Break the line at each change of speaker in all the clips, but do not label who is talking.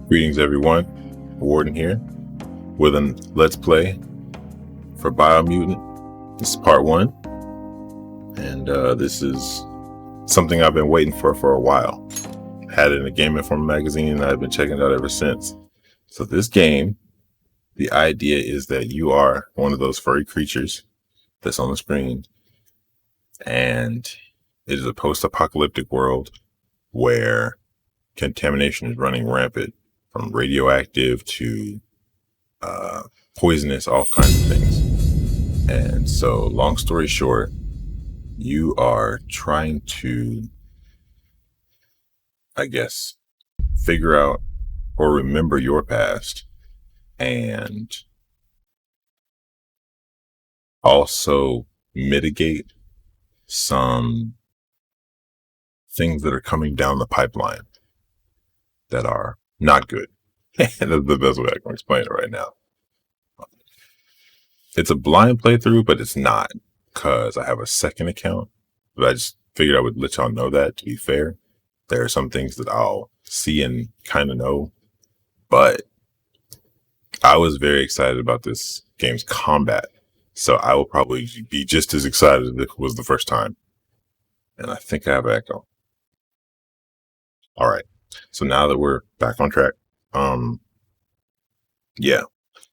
Greetings everyone, Warden here with a Let's Play for Biomutant. This is part 1, and this is something I've been waiting for a while. Had it in a Game Informer magazine and I've been checking it out ever since. So this game, the idea is that you are one of those furry creatures that's on the screen, and it is a post-apocalyptic world where contamination is running rampant, from radioactive to poisonous, all kinds of things. And so, long story short, you are trying to, I guess, figure out or remember your past, and also mitigate some things that are coming down the pipeline that are not good. That's the best way I can explain it right now. It's a blind playthrough, but it's not, because I have a second account. But I just figured I would let y'all know that, to be fair. There are some things that I'll see and kind of know. But I was very excited about this game's combat. So I will probably be just as excited as it was the first time. And I think I have echo. All right. So now that we're back on track, yeah.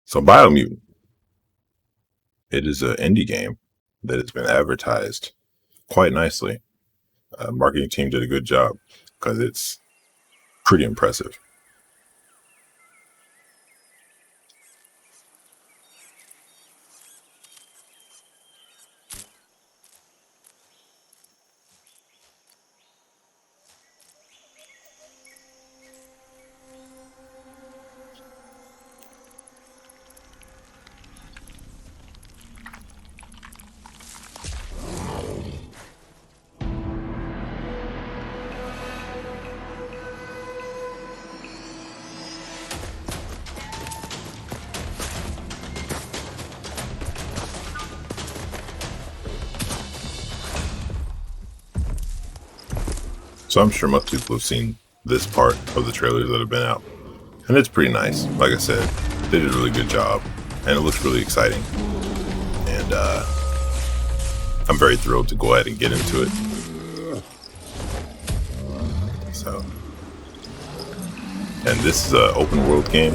So Biomutant, it is an indie game that has been advertised quite nicely. Marketing team did a good job because it's pretty impressive. So I'm sure most people have seen this part of the trailers that have been out. And it's pretty nice. Like I said, they did a really good job. And it looks really exciting. And I'm very thrilled to go ahead and get into it. So, and this is an open world game.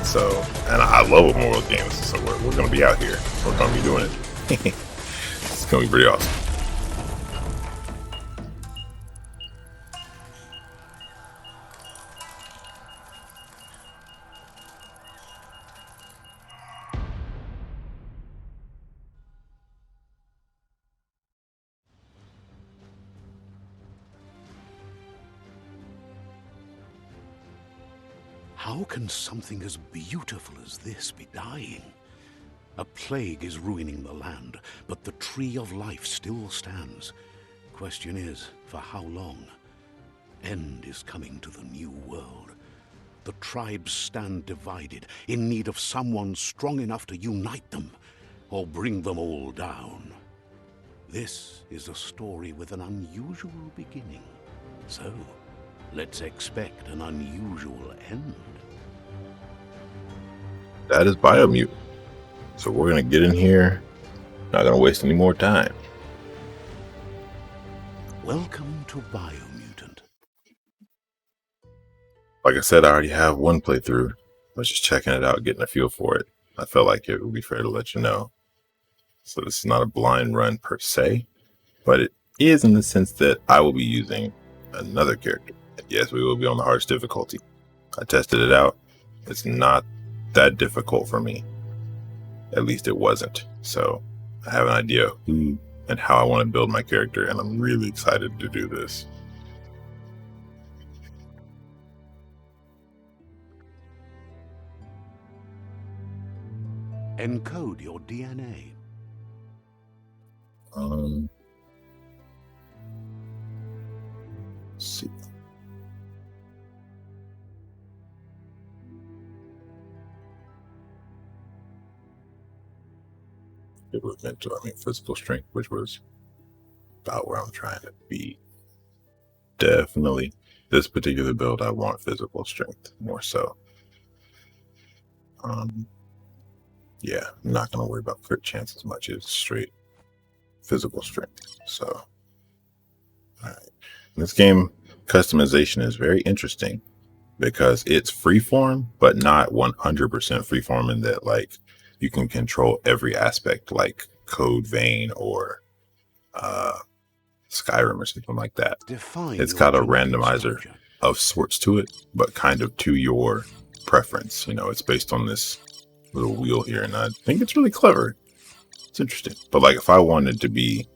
So, and I love open world games. So we're going to be out here. We're going to be doing it. It's going to be pretty awesome.
How can something as beautiful as this be dying? A plague is ruining the land, but the tree of life still stands. Question is, for how long? End is coming to the new world. The tribes stand divided, in need of someone strong enough to unite them, or bring them all down. This is a story with an unusual beginning. So, let's expect an unusual end.
That is Biomutant. So we're going to get in here. Not going to waste any more time.
Welcome to Biomutant.
Like I said, I already have one playthrough. I was just checking it out, getting a feel for it. I felt like it would be fair to let you know. So this is not a blind run per se, but it is in the sense that I will be using another character. Yes, we will be on the hardest difficulty. I tested it out. It's not that difficult for me. At least it wasn't. So I have an idea who and how I want to build my character, and I'm really excited to do this.
Encode your DNA.
Let's see. It was mental, physical strength, which was about where I'm trying to be. Definitely this particular build, I want physical strength more so. Yeah, I'm not going to worry about crit chance as much as straight physical strength. So, all right. This game customization is very interesting because it's freeform, but not 100% freeform in that, like, you can control every aspect, like Code Vein or Skyrim or something like that. It's got a randomizer of sorts to it, but kind of to your preference. You know, it's based on this little wheel here, and I think it's really clever. It's interesting. But like, if I wanted to be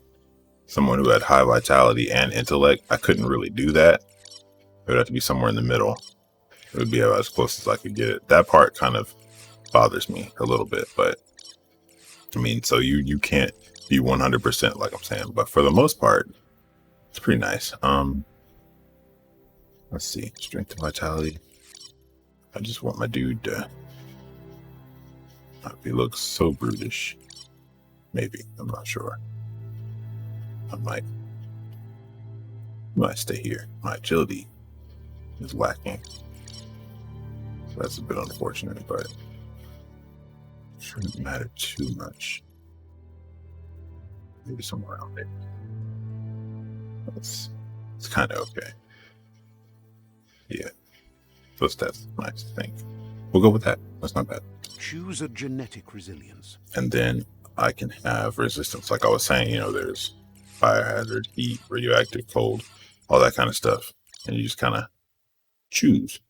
someone who had high vitality and intellect, I couldn't really do that. It would have to be somewhere in the middle. It would be as close as I could get it. That part kind of bothers me a little bit, but I mean, so you can't be 100% like I'm saying, but for the most part, it's pretty nice. Let's see, strength and vitality. I just want my dude to, if he looks so brutish, maybe, I'm not sure. I might stay here. My agility is lacking. So that's a bit unfortunate, but it shouldn't matter too much. Maybe somewhere around there. It's kind of okay. Yeah. Those stats are nice, I think. We'll go with that. That's not bad.
Choose a genetic resilience.
And then I can have resistance. Like I was saying, you know, there's fire hazard, heat, radioactive, cold, all that kind of stuff. And you just kind of choose.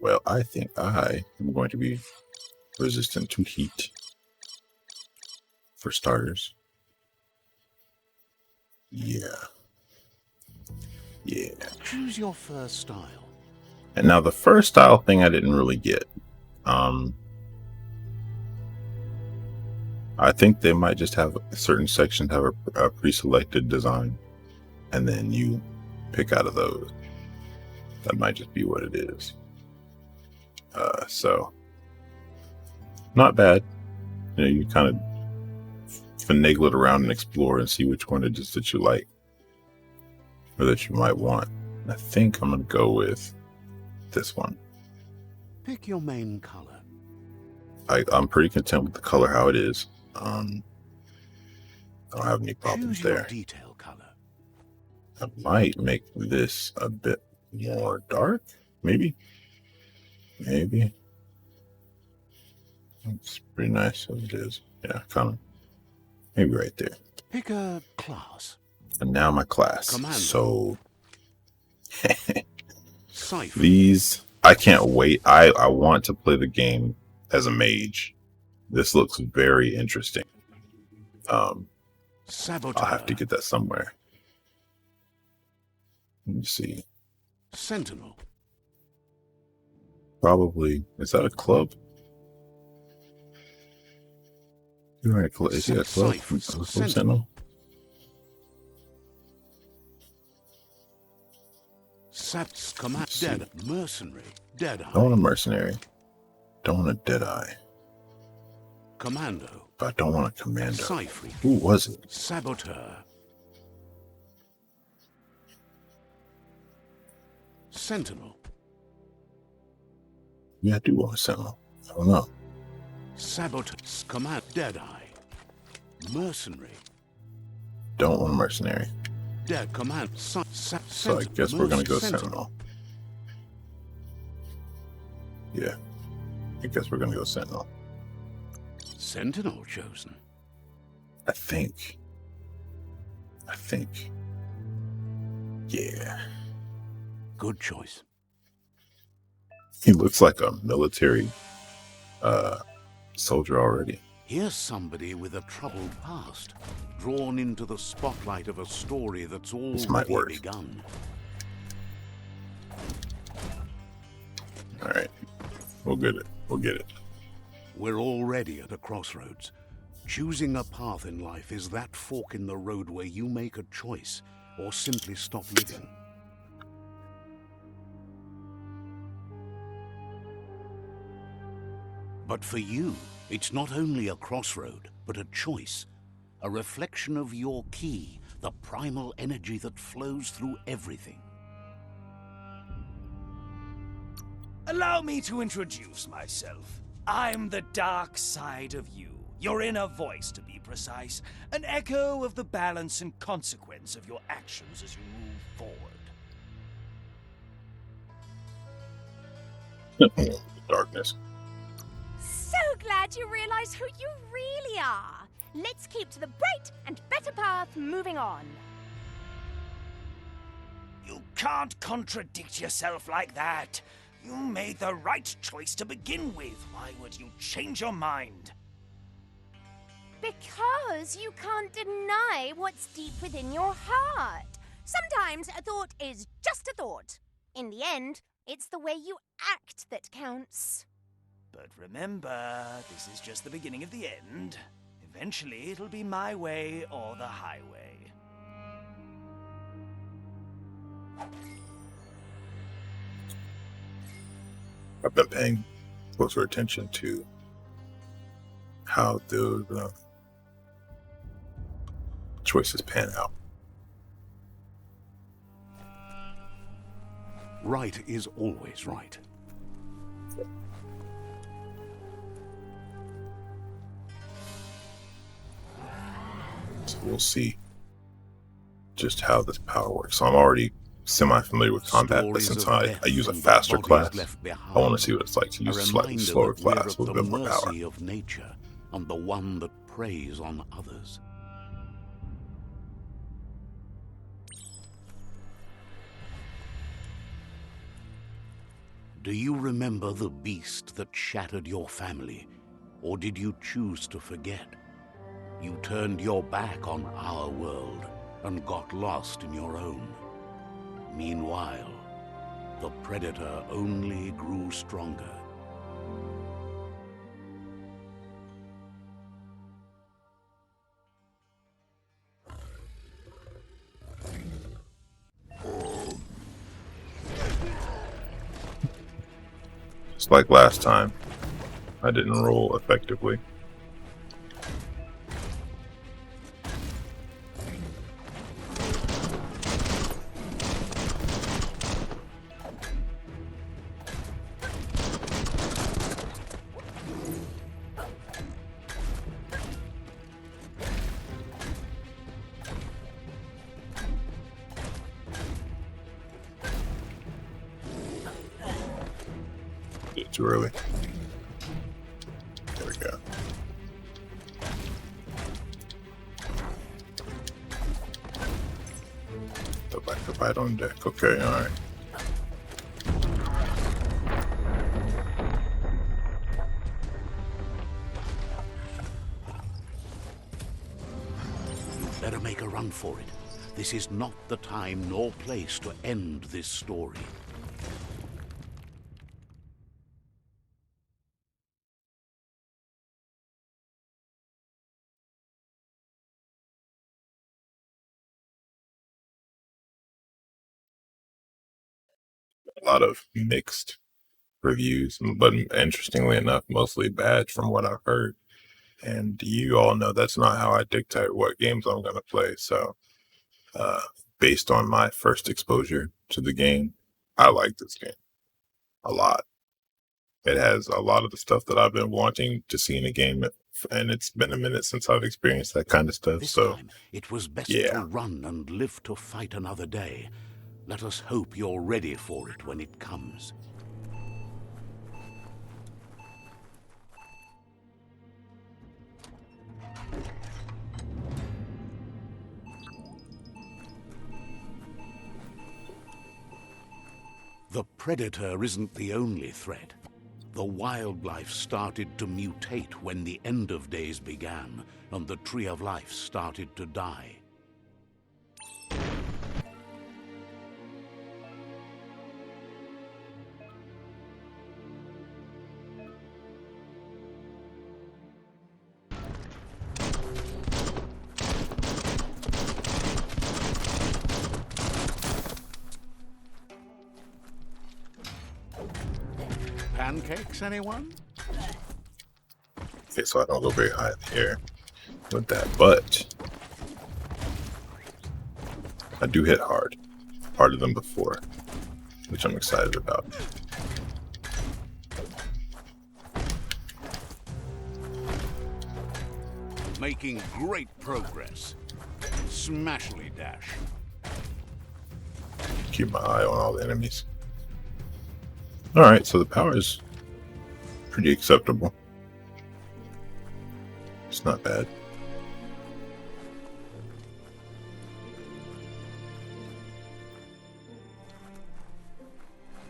Well, I think I am going to be resistant to heat. For starters. Yeah.
Choose your first style.
And now the first style thing I didn't really get. I think they might just have certain sections have a pre-selected design, and then you pick out of those. That might just be what it is. So not bad. You know, you kind of finagle it around and explore and see which one it is that you like or that you might want. I think I'm gonna go with this one.
Pick your main color.
I'm pretty content with the color how it is. I don't have any problems
Choose
there.
your detail color.
I might make this a bit more dark, maybe. It's pretty nice as it is. Yeah, kind of. Maybe right there.
Pick a class.
And now my class.
Commando.
So
Cipher.
these, I can't wait. I want to play the game as a mage. This looks very interesting.
Saboteur.
I'll have to get that somewhere. Let me see.
Sentinel.
Probably, is that a club? You're right, is he a club? Sentinel?
Saps command. Dead. Mercenary. Deadeye.
Don't want a mercenary. Don't want a deadeye.
Commando.
But I don't want a commando.
Cipher.
Who was it?
Saboteur. Sentinel.
Yeah, I do want a sentinel. I don't know.
Saboteur. Command. Deadeye. Mercenary.
Don't want a mercenary.
Dead. Command.
So I guess we're gonna go sentinel. Yeah. I guess we're gonna go sentinel.
Sentinel chosen.
I think. Yeah.
Good choice.
He looks like a military soldier already.
Here's somebody with a troubled past, drawn into the spotlight of a story that's already begun.
All right. We'll get it.
We're already at a crossroads. Choosing a path in life is that fork in the road where you make a choice or simply stop living. But for you, it's not only a crossroad, but a choice. A reflection of your key, the primal energy that flows through everything.
Allow me to introduce myself. I'm the dark side of you. Your inner voice, to be precise. An echo of the balance and consequence of your actions as you move forward.
Darkness.
So glad you realize who you really are. Let's keep to the bright and better path moving on.
You can't contradict yourself like that. You made the right choice to begin with. Why would you change your mind?
Because you can't deny what's deep within your heart. Sometimes a thought is just a thought. In the end, it's the way you act that counts.
But remember, this is just the beginning of the end. Eventually, it'll be my way or the highway.
I've been paying closer attention to how those choices pan out.
Right is always right.
So we'll see just how this power works. So I'm already semi-familiar with combat, but since I use a faster class, I want to see what it's like to use a slightly slower class with a bit more power.
Of nature, and the one that preys on others. Do you remember the beast that shattered your family, or did you choose to forget? You turned your back on our world and got lost in your own. Meanwhile, the predator only grew stronger.
Just like last time, I didn't roll effectively. Too early. There we go. Go back to right on deck. Okay, alright.
You'd better make a run for it. This is not the time nor place to end this story.
A lot of mixed reviews, but interestingly enough, mostly bad from what I've heard. And you all know that's not how I dictate what games I'm going to play. So, based on my first exposure to the game, I like this game a lot. It has a lot of the stuff that I've been wanting to see in a game, and it's been a minute since I've experienced that kind of stuff.
This
So,
time, it was best
yeah.
to run and live to fight another day. Let us hope you're ready for it when it comes. The predator isn't the only threat. The wildlife started to mutate when the end of days began, and the tree of life started to die. Pancakes, anyone?
Okay, so I don't go very high in the air with that, but I do hit hard, harder than before, which I'm excited about.
Making great progress. Smashly dash.
Keep my eye on all the enemies. Alright, so the power is pretty acceptable. It's not bad.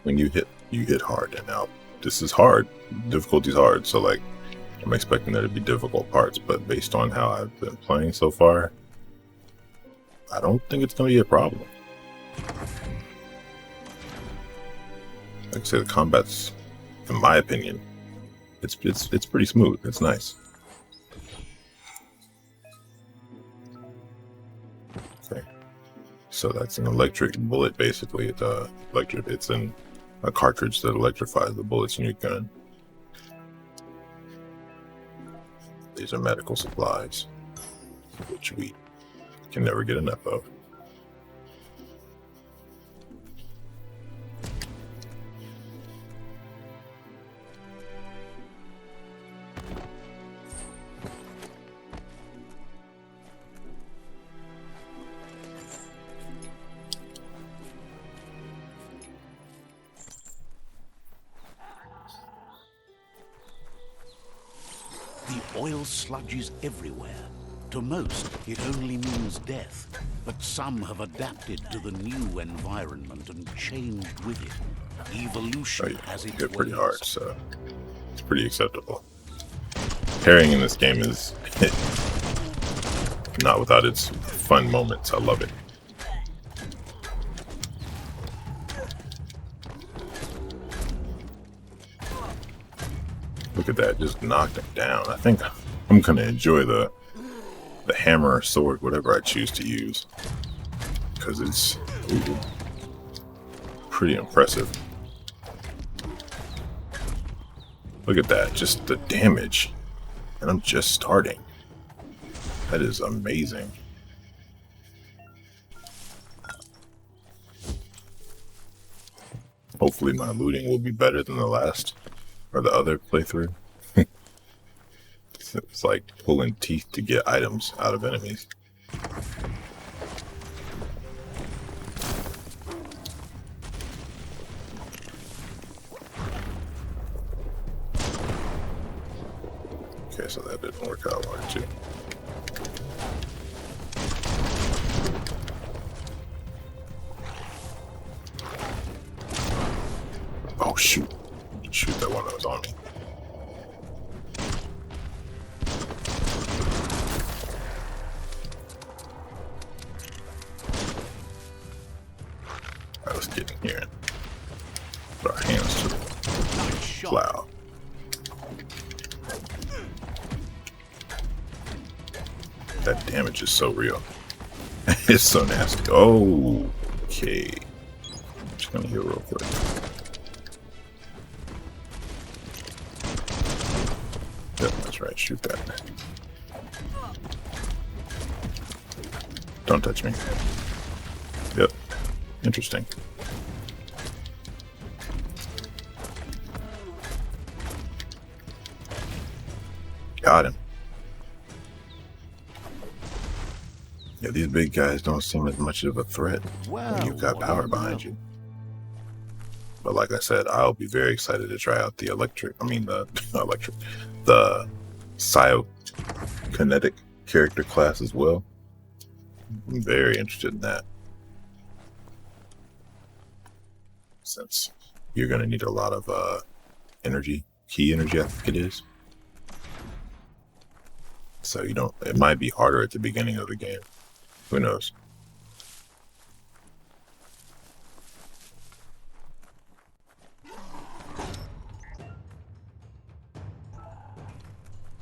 When you hit hard, and now this is hard. Difficulty's hard, so like I'm expecting there to be difficult parts, but based on how I've been playing so far, I don't think it's gonna be a problem. Like I say, the combat's, in my opinion, it's pretty smooth. It's nice. Okay, so that's an electric bullet, basically. It's in a cartridge that electrifies the bullets in your gun. These are medical supplies, which we can never get enough of.
The oil sludges everywhere. To most, it only means death. But some have adapted to the new environment and changed with it. Evolution has its
hit pretty
ways.
hard, so it's pretty acceptable. Parrying in this game is not without its fun moments. I love it. Look at that, just knocked him down. I think I'm gonna enjoy the hammer or sword, whatever I choose to use, because it's pretty impressive. Look at that, just the damage, and I'm just starting. That is amazing. Hopefully my looting will be better than the last or the other playthrough. It's like pulling teeth to get items out of enemies. Okay, so that didn't work out well too. Oh shoot. Shoot that one that was on me. Alright, let's get in here and put our hands to the plow. That damage is so real. It's so nasty. Oh, okay. Just gonna heal real quick. Yep, that's right. Shoot that. Don't touch me. Yep. Interesting. Got him. Yeah, these big guys don't seem as much of a threat when you've got power behind you. But like I said, I'll be very excited to try out the the Psychokinetic character class as well. I'm very interested in that, since you're going to need a lot of energy, key energy, I think it is. So it might be harder at the beginning of the game. Who knows?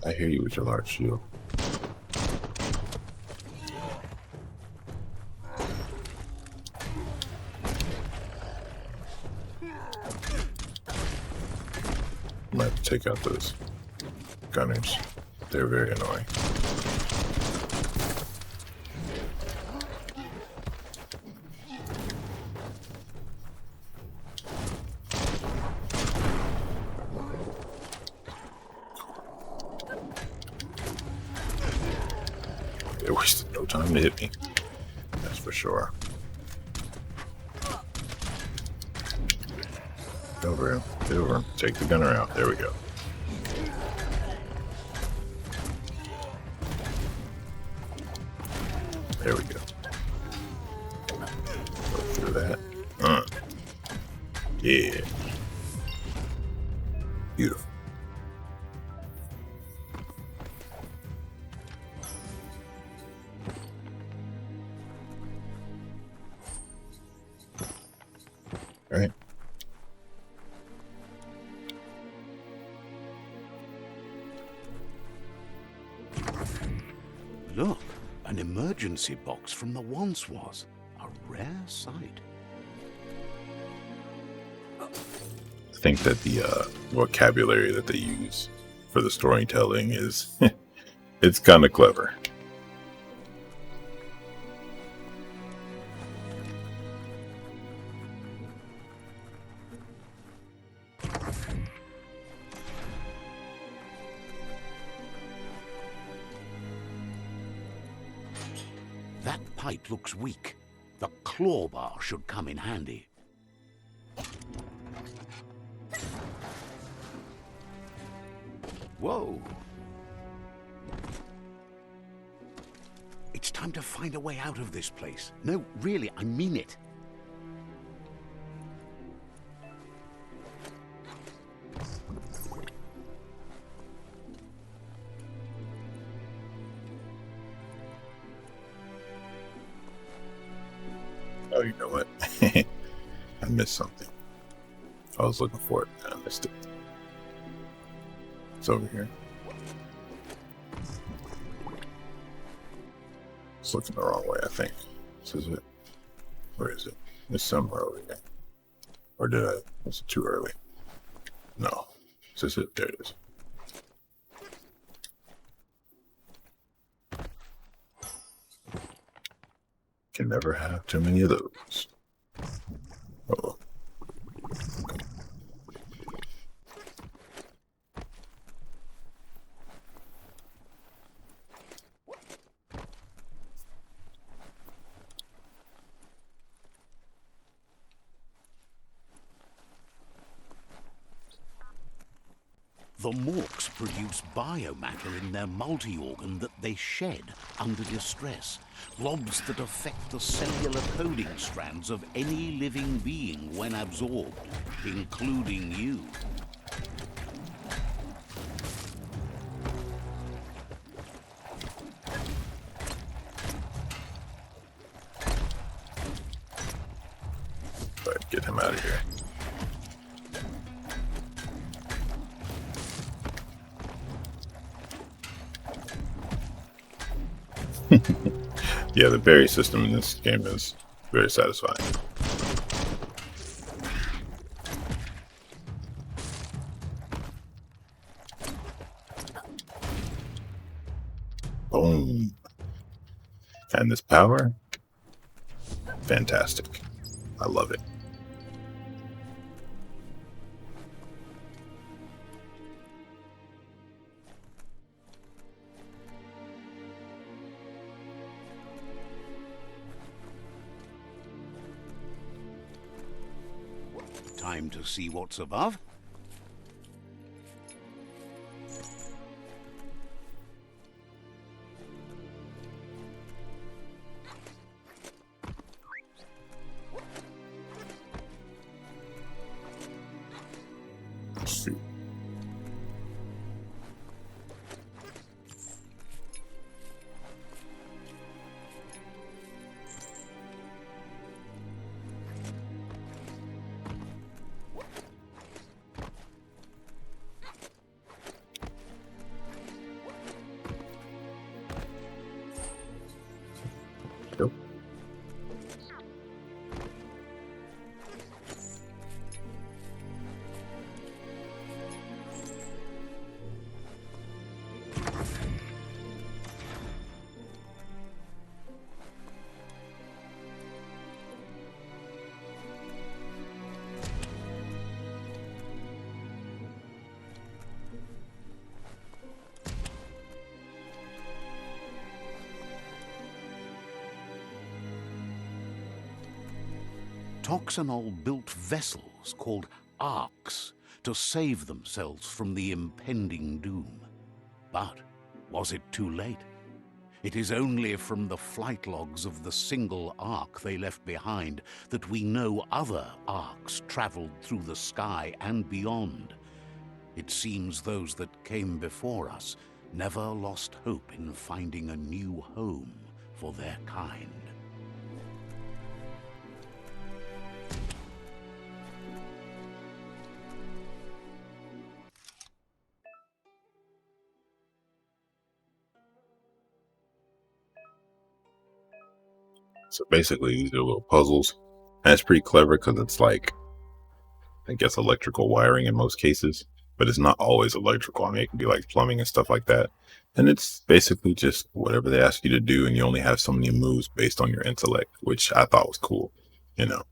I hear you with your large shield. I might have to take out those gunners. They're very annoying. time to hit me. That's for sure. Get over him. Get over him. Take the gunner out. There we go. There we go. Go through that. Yeah. Beautiful. All right.
Look, an emergency box from the once was. A rare sight.
I think that the vocabulary that they use for the storytelling is it's kind of clever.
That pipe looks weak. The claw bar should come in handy. Whoa! It's time to find a way out of this place. No, really, I mean it.
Oh, you know what? I missed something. I was looking for it. I missed it. It's over here. It's looking the wrong way, I think. This is it. Where is it? It's somewhere over here. Or did I? Was it too early? No. Is this it? There it is. Can never have too many of those. Uh-oh.
The MORKS produce biomatter in their multi-organ that they shed under distress. Blobs that affect the cellular coding strands of any living being when absorbed, including you.
Right, get him out of here. Yeah, the berry system in this game is very satisfying. Boom. And this power, fantastic. I love it.
Time to see what's above.
Shoot.
Toxanol built vessels called arks to save themselves from the impending doom. But was it too late? It is only from the flight logs of the single ark they left behind that we know other arks traveled through the sky and beyond. It seems those that came before us never lost hope in finding a new home for their kind.
So basically, these are little puzzles, and it's pretty clever because it's like, I guess, electrical wiring in most cases, but it's not always electrical. I mean, it can be like plumbing and stuff like that. And it's basically just whatever they ask you to do, and you only have so many moves based on your intellect, which I thought was cool, you know.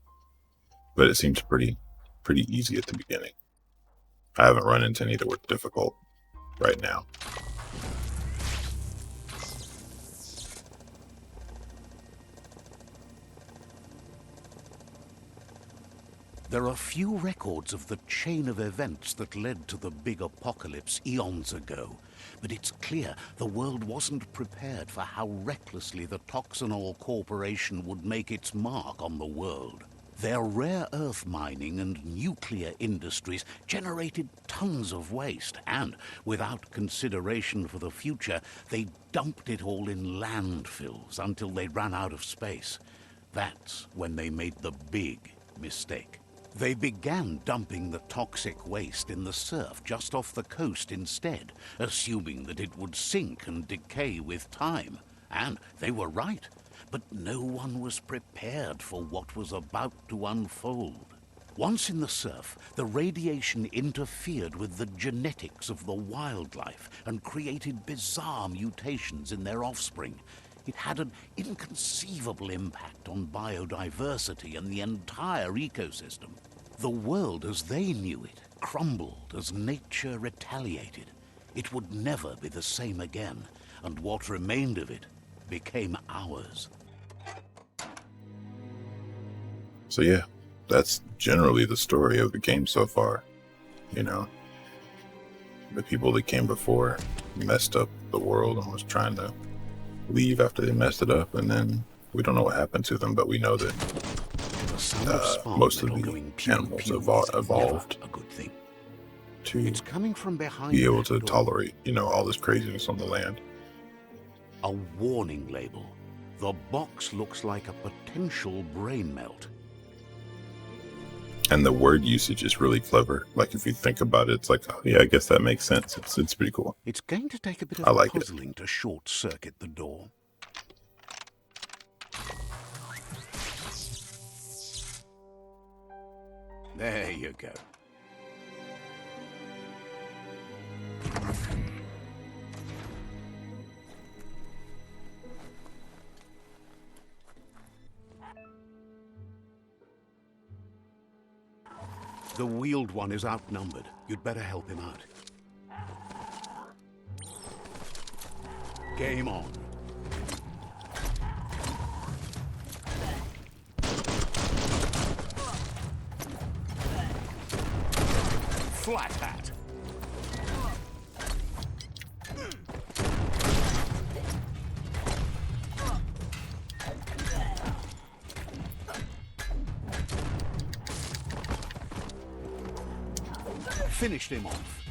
But it seems pretty easy at the beginning. I haven't run into any that were difficult right now.
There are few records of the chain of events that led to the big apocalypse eons ago, but it's clear the world wasn't prepared for how recklessly the Toxanol Corporation would make its mark on the world. Their rare earth mining and nuclear industries generated tons of waste, and, without consideration for the future, they dumped it all in landfills until they ran out of space. That's when they made the big mistake. They began dumping the toxic waste in the surf just off the coast instead, assuming that it would sink and decay with time. And they were right, but no one was prepared for what was about to unfold. Once in the surf, the radiation interfered with the genetics of the wildlife and created bizarre mutations in their offspring. It had an inconceivable impact on biodiversity and the entire ecosystem. The world as they knew it crumbled as nature retaliated. It would never be the same again, and what remained of it became ours.
So yeah, that's generally the story of the game so far. You know, the people that came before messed up the world and was trying to leave after they messed it up, and then we don't know what happened to them, but we know that most of the animals evolved
a good thing.
to
It's coming from behind
be able to
that door.
tolerate, you know, all this craziness on the land.
A warning label. The box looks like a potential brain melt.
And the word usage is really clever. Like, if you think about it, it's like, oh yeah, I guess that makes sense. It's pretty cool.
It's going to take a bit
I
of
like it.
puzzling to short-circuit the door. There you go. The wheeled one is outnumbered. You'd better help him out. Game on. Flat hat. Finished him off.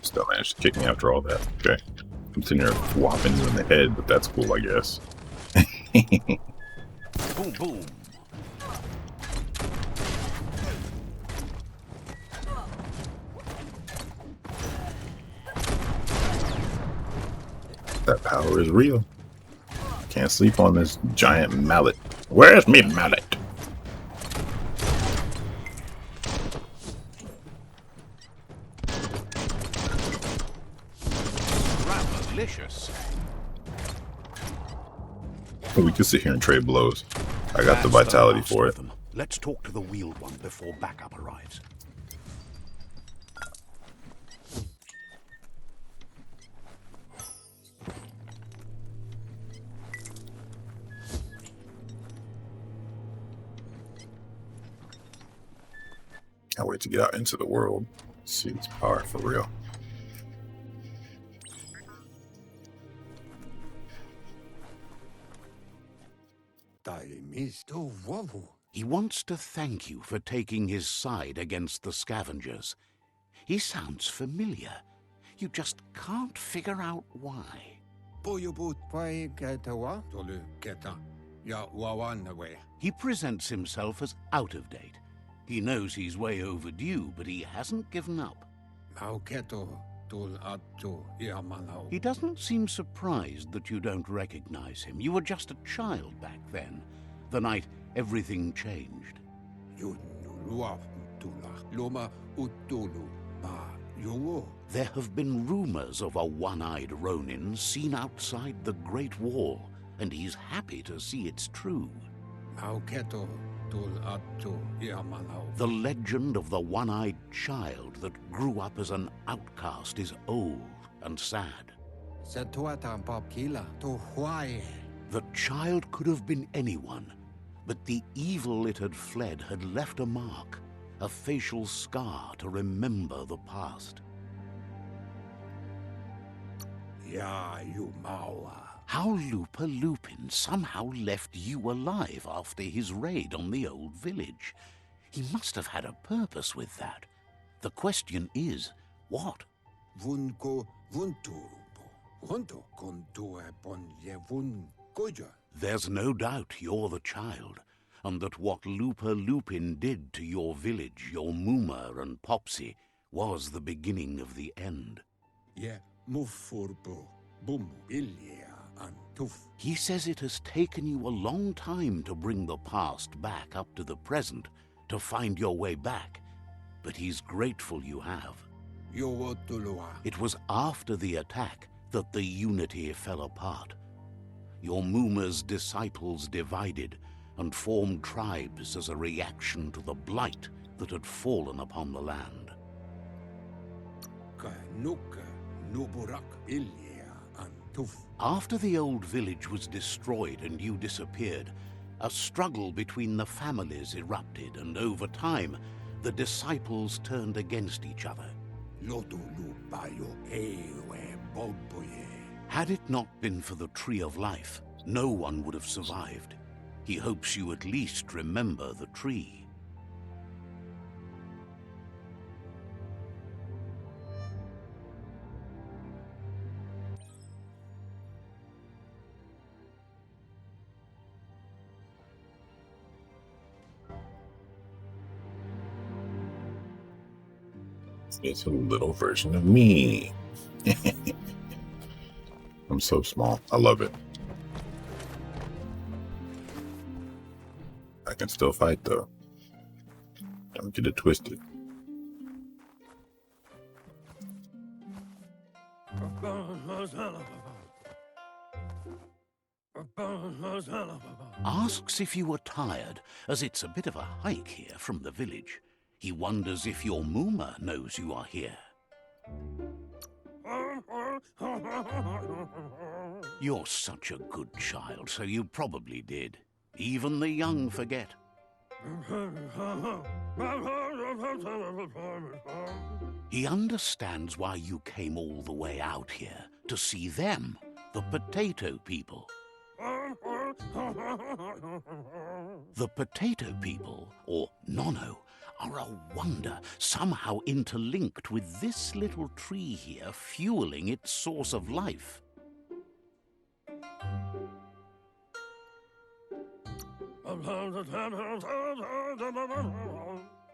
Still managed to kick me after all that. Okay. I'm sitting here whopping you in the head, but that's cool, I guess.
Boom, boom.
That power is real. Can't sleep on this giant mallet. Where's me mallet?
Delicious.
We can sit here and trade blows. I got the
That's
vitality
last
for
of
it.
them. Let's talk to the wheeled one before backup arrives.
to get out into the world. See its power for real.
He wants to thank you for taking his side against the scavengers. He sounds familiar. You just can't figure out why. He presents himself as out of date. He knows he's way overdue, but he hasn't given up. He doesn't seem surprised that you don't recognize him. You were just a child back then, the night everything changed. There have been rumors of a one-eyed Ronin seen outside the Great Wall, and he's happy to see it's true. The legend of the one-eyed child that grew up as an outcast is old and sad. The child could have been anyone, but the evil it had fled had left a mark, a facial scar to remember the past. How Lupa Lupin somehow left you alive after his raid on the old village. He must have had a purpose with that. The question is, what? There's no doubt you're the child, and that what Lupa Lupin did to your village, your Muma and Popsy, was the beginning of the end. He says it has taken you a long time to bring the past back up to the present, to find your way back, but he's grateful you have. It was after the attack that the unity fell apart. Your Muma's disciples divided and formed tribes as a reaction to the blight that had fallen upon the land. After the old village was destroyed and you disappeared, a struggle between the families erupted, and over time, the disciples turned against each other. Had it not been for the Tree of Life, no one would have survived. He hopes you at least remember the tree.
It's a little version of me. I'm so small. I love it. I can still fight, though. Don't get it twisted.
Asks if you were tired, as it's a bit of a hike here from the village. He wonders if your Muma knows you are here. You're such a good child, so you probably did. Even the young forget. He understands why you came all the way out here, to see them, the potato people. The potato people, or Nono, are a wonder, somehow interlinked with this little tree here, fueling its source of life.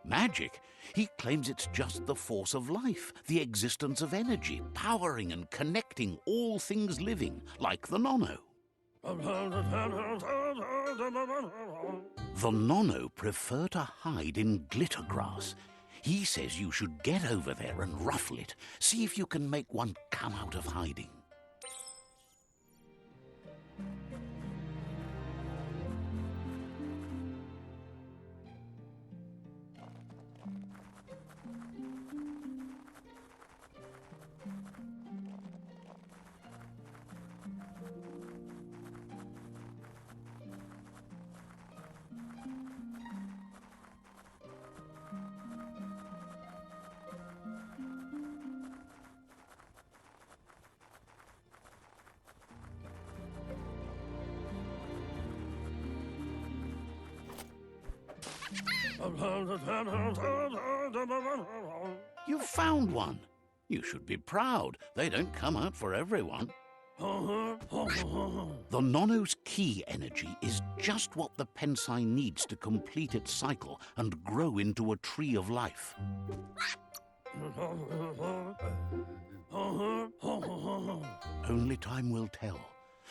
Magic? He claims it's just the force of life, the existence of energy, powering and connecting all things living, like the Nono. The Nono prefer to hide in glittergrass. He says you should get over there and ruffle it. See if you can make one come out of hiding. You've found one. You should be proud. They don't come out for everyone. The Nono's key energy is just what the Pensai needs to complete its cycle and grow into a tree of life. Only time will tell.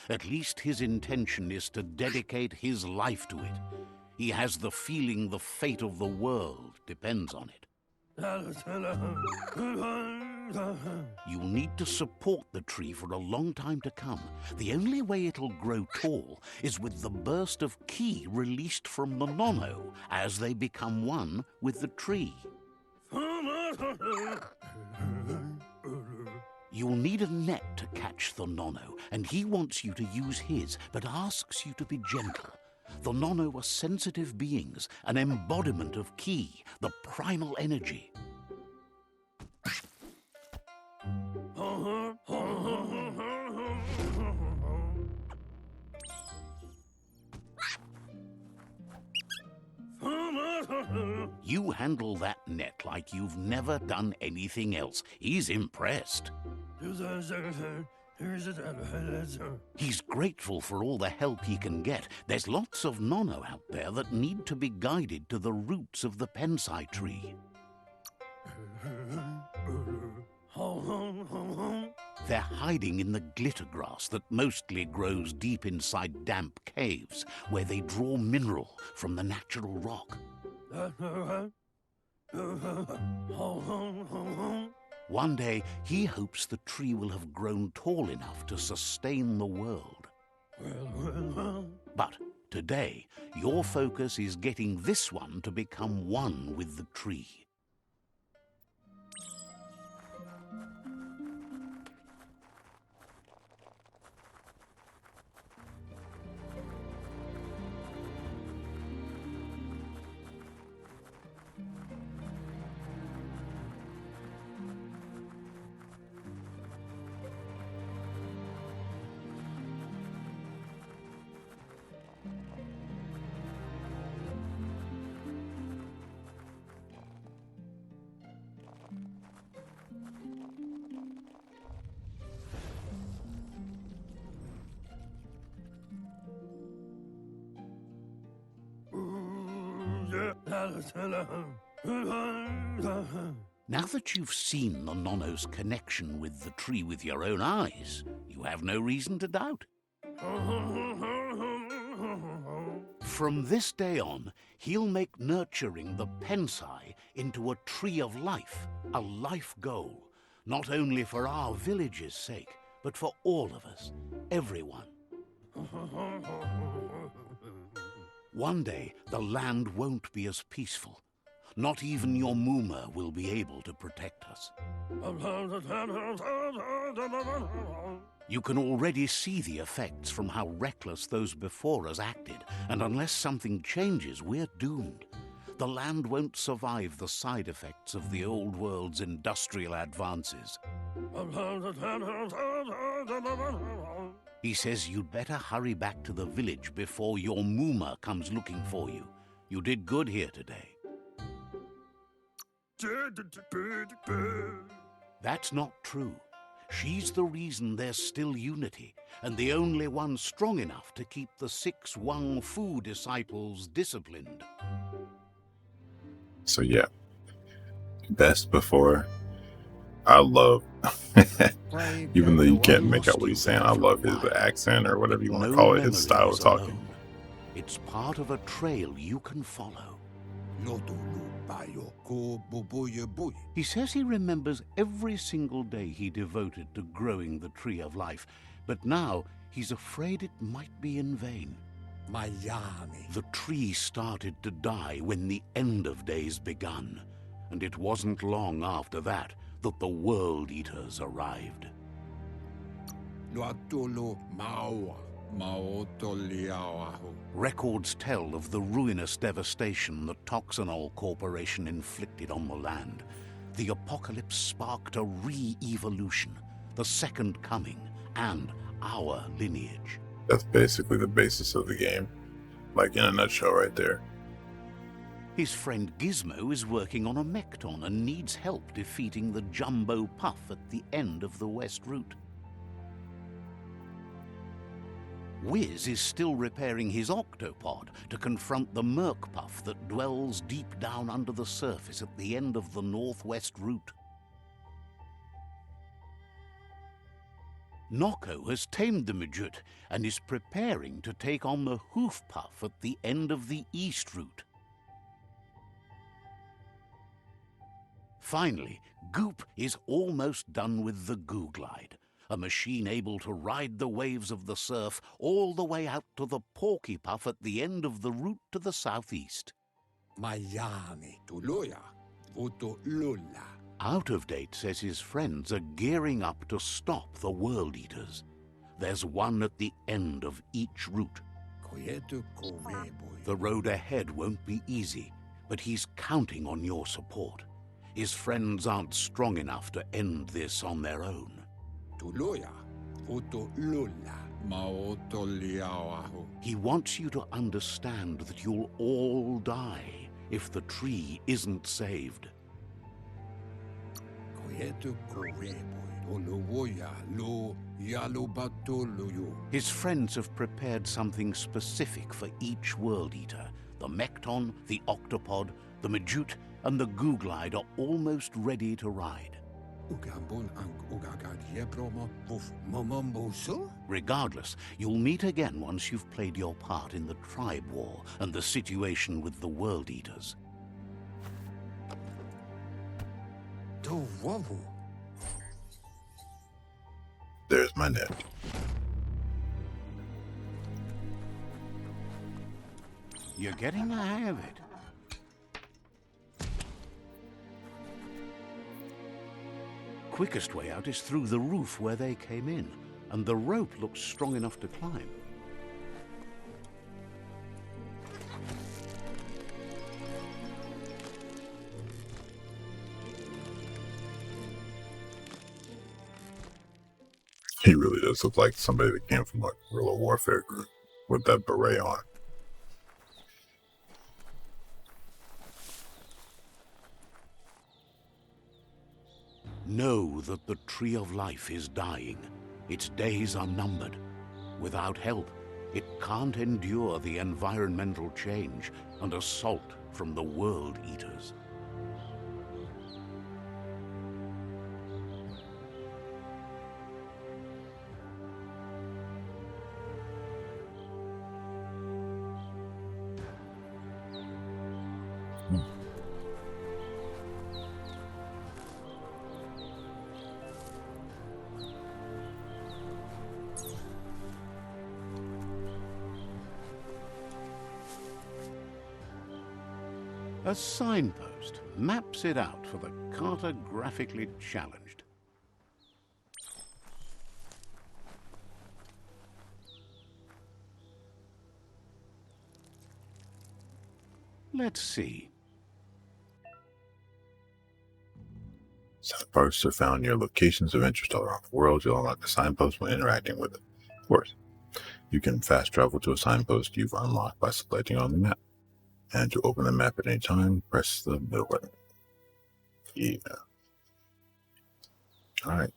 At least his intention is to dedicate his life to it. He has the feeling the fate of the world depends on it. You'll need to support the tree for a long time to come. The only way it'll grow tall is with the burst of ki released from the Nono as they become one with the tree. You'll need a net to catch the Nono, and he wants you to use his, but asks you to be gentle. The Nono are sensitive beings, an embodiment of ki, the primal energy. You handle that net like you've never done anything else. He's impressed. He's grateful for all the help he can get. There's lots of Nono out there that need to be guided to the roots of the Pensai tree. They're hiding in the glittergrass that mostly grows deep inside damp caves, where they draw mineral from the natural rock. One day, he hopes the tree will have grown tall enough to sustain the world. But today, your focus is getting this one to become one with the tree. Now that you've seen the Nono's connection with the tree with your own eyes, you have no reason to doubt. From this day on, he'll make nurturing the Pensai into a tree of life, a life goal, not only for our village's sake, but for all of us, everyone. One day, the land won't be as peaceful. Not even your Muma will be able to protect us. You can already see the effects from how reckless those before us acted, and unless something changes, we're doomed. The land won't survive the side effects of the old world's industrial advances. He says you'd better hurry back to the village before your Muma comes looking for you. You did good here today. That's not true. She's the reason there's still unity, and the only one strong enough to keep the 6 Wang Fu disciples disciplined.
So yeah, best before. I love, even though you can't make out what he's saying, I love his accent or whatever you want to call it, his style of talking.
It's part of a trail you can follow. He says he remembers every single day he devoted to growing the tree of life, but now he's afraid it might be in vain. The tree started to die when the end of days begun, and it wasn't long after that that the World Eaters arrived. Records tell of the ruinous devastation the Toxanol Corporation inflicted on the land. The apocalypse sparked a re-evolution, the second coming, and our lineage.
That's basically the basis of the game, like in a nutshell right there.
His friend Gizmo is working on a Mekton and needs help defeating the Jumbo Puff at the end of the West Route. Wiz is still repairing his octopod to confront the Merc Puff that dwells deep down under the surface at the end of the Northwest Route. Nocco has tamed the Midget and is preparing to take on the Hoof Puff at the end of the East Route. Finally, Goop is almost done with the Goo Glide, a machine able to ride the waves of the surf all the way out to the Porky Puff at the end of the route to the southeast.
Miami, Tuluya, Vuto Lula.
Out of Date says his friends are gearing up to stop the World Eaters. There's one at the end of each route. The road ahead won't be easy, but he's counting on your support. His friends aren't strong enough to end this on their own.
Tuluya, Vuto Lula, Maoto Liawahu.
He wants you to understand that you'll all die if the tree isn't saved. His friends have prepared something specific for each World Eater. The Mekton, the Octopod, the Majute, and the Goo Glide are almost ready to ride. Regardless, you'll meet again once you've played your part in the Tribe War and the situation with the World Eaters.
There's my net.
You're getting the hang of it. Quickest way out is through the roof where they came in, and the rope looks strong enough to climb.
He really does look like somebody that came from a guerrilla warfare group with that beret on.
Know that the Tree of Life is dying. Its days are numbered. Without help, it can't endure the environmental change and assault from the World Eaters. A signpost maps it out for the cartographically challenged. Let's see.
Signposts are found near locations of interest all around the world. You'll unlock the signpost when interacting with it. Of course, you can fast travel to a signpost you've unlocked by selecting on the map. And to open the map at any time, press the middle button. Yeah. All right.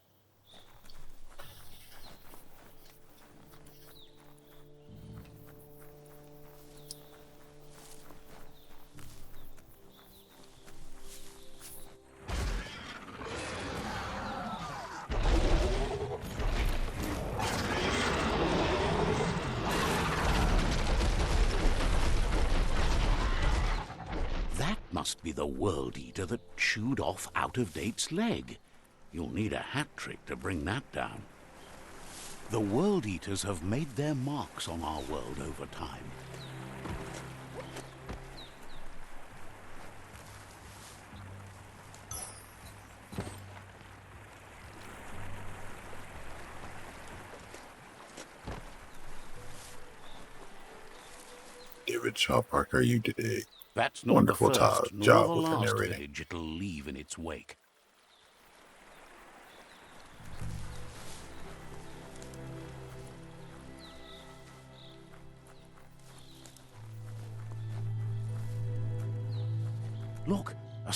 Must be the World Eater that chewed off Out of Date's leg. You'll need a hat trick to bring that down. The World Eaters have made their marks on our world over time.
David Shaw Parker, you did a
That's not
wonderful
the first nor
job
the
with the
last
narrating.
village it'll leave in its wake.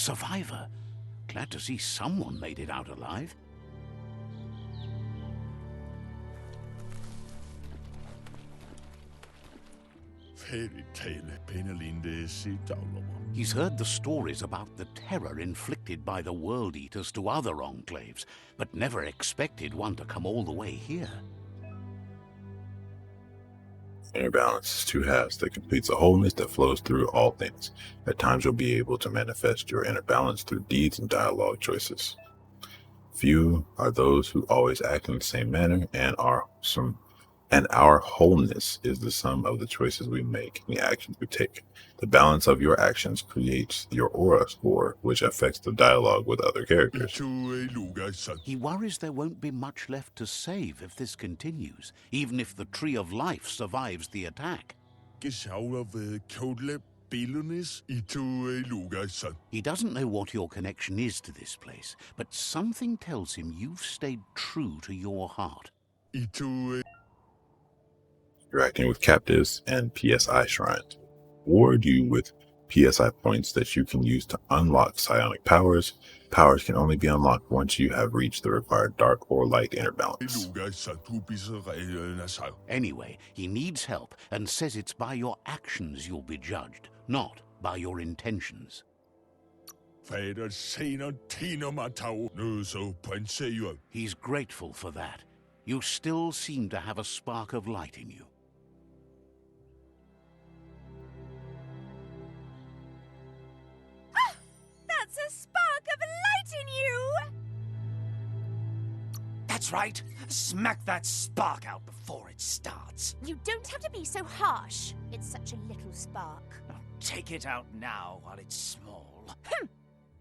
survivor. Glad to see someone made it out alive. He's heard the stories about the terror inflicted by the World Eaters to other enclaves, but never expected one to come all the way here.
Inner balance is two halves that completes a wholeness that flows through all things. At times you'll be able to manifest your inner balance through deeds and dialogue choices. Few are those who always act in the same manner, and our wholeness is the sum of the choices we make and the actions we take. The balance of your actions creates your aura score, which affects the dialogue with other characters.
He worries there won't be much left to save if this continues, even if the Tree of Life survives the attack. He doesn't know what your connection is to this place, but something tells him you've stayed true to your heart.
Interacting with captives and PSI shrines reward you with PSI points that you can use to unlock psionic powers. Powers can only be unlocked once you have reached the required dark or light inner balance.
Anyway, he needs help and says it's by your actions you'll be judged, not by your intentions. He's grateful for that. You still seem to have a spark of light in you.
That's a spark of light in you!
That's right. Smack that spark out before it starts.
You don't have to be so harsh. It's such a little spark.
Now, take it out now while it's small.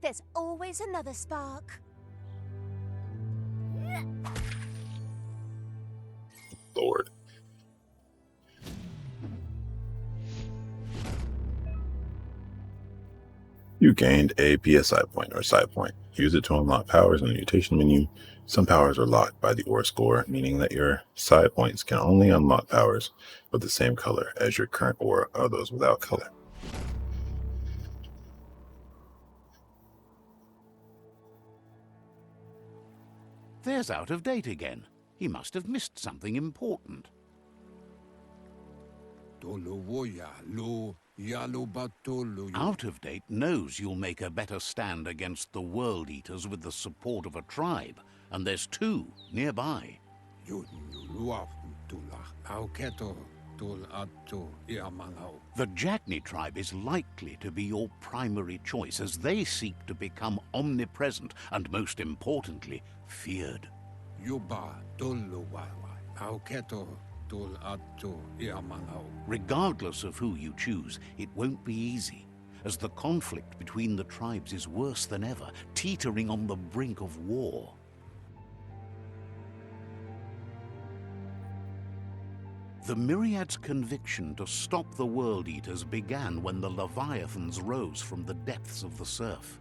There's always another spark.
Lord. You gained a PSI point or side point. Use it to unlock powers in the mutation menu. Some powers are locked by the aura score, meaning that your side points can only unlock powers with the same color as your current aura or those without color.
There's Out of Date again. He must have missed something important. Out of Date knows you'll make a better stand against the World Eaters with the support of a tribe, and there's two nearby. The Jagni tribe is likely to be your primary choice as they seek to become omnipresent and, most importantly, feared. Regardless of who you choose, it won't be easy, as the conflict between the tribes is worse than ever, teetering on the brink of war. The Myriad's conviction to stop the World Eaters began when the Leviathans rose from the depths of the surf.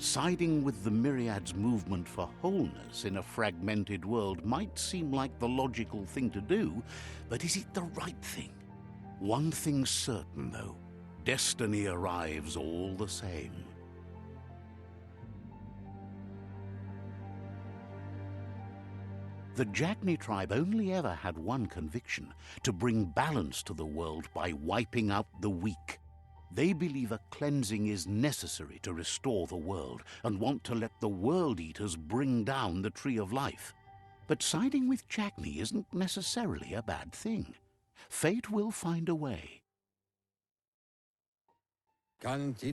Siding with the Myriad's movement for wholeness in a fragmented world might seem like the logical thing to do, but is it the right thing? One thing's certain, though. Destiny arrives all the same. The Jagni tribe only ever had one conviction: to bring balance to the world by wiping out the weak. They believe a cleansing is necessary to restore the world and want to let the World Eaters bring down the Tree of Life. But siding with Jagni isn't necessarily a bad thing. Fate will find a way. Out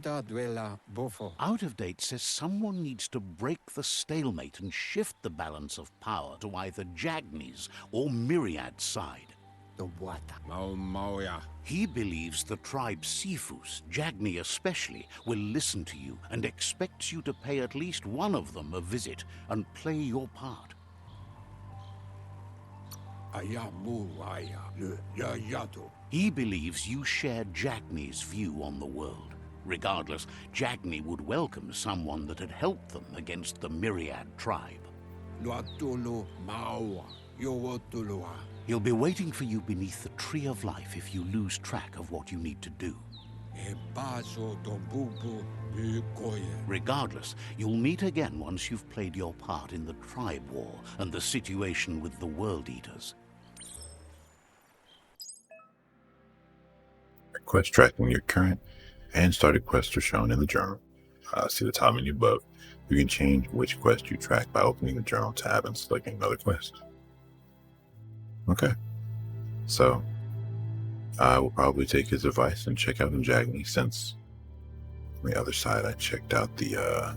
of Date says someone needs to break the stalemate and shift the balance of power to either Jagni's or Myriad's side. He believes the tribe Sifus, Jagni especially, will listen to you and expects you to pay at least one of them a visit and play your part. He believes you share Jagni's view on the world. Regardless, Jagni would welcome someone that had helped them against the Myriad tribe. He'll be waiting for you beneath the Tree of Life if you lose track of what you need to do.
E baso do bubu bukoye.
Regardless, you'll meet again once you've played your part in the tribe war and the situation with the World Eaters.
Quest tracking your current and started quests are shown in the journal. See the top menu above. You can change which quest you track by opening the journal tab and selecting another quest. Okay, so I will probably take his advice and check out Njagni, since on the other side I checked out the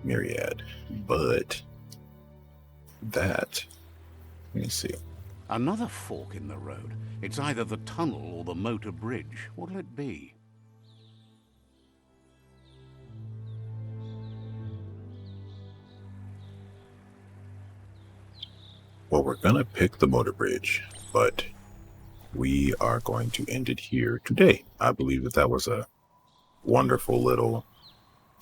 Myriad. But that, let me see.
Another fork in the road. It's either the tunnel or the motor bridge. What'll it be?
Well, we're gonna pick the motor bridge, but we are going to end it here today. I believe that was a wonderful little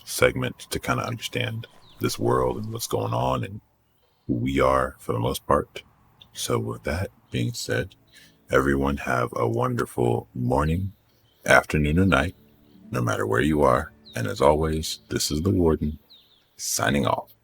segment to kind of understand this world and what's going on and who we are for the most part. So with that being said, everyone have a wonderful morning, afternoon, or night, no matter where you are. And as always, this is the Warden, signing off.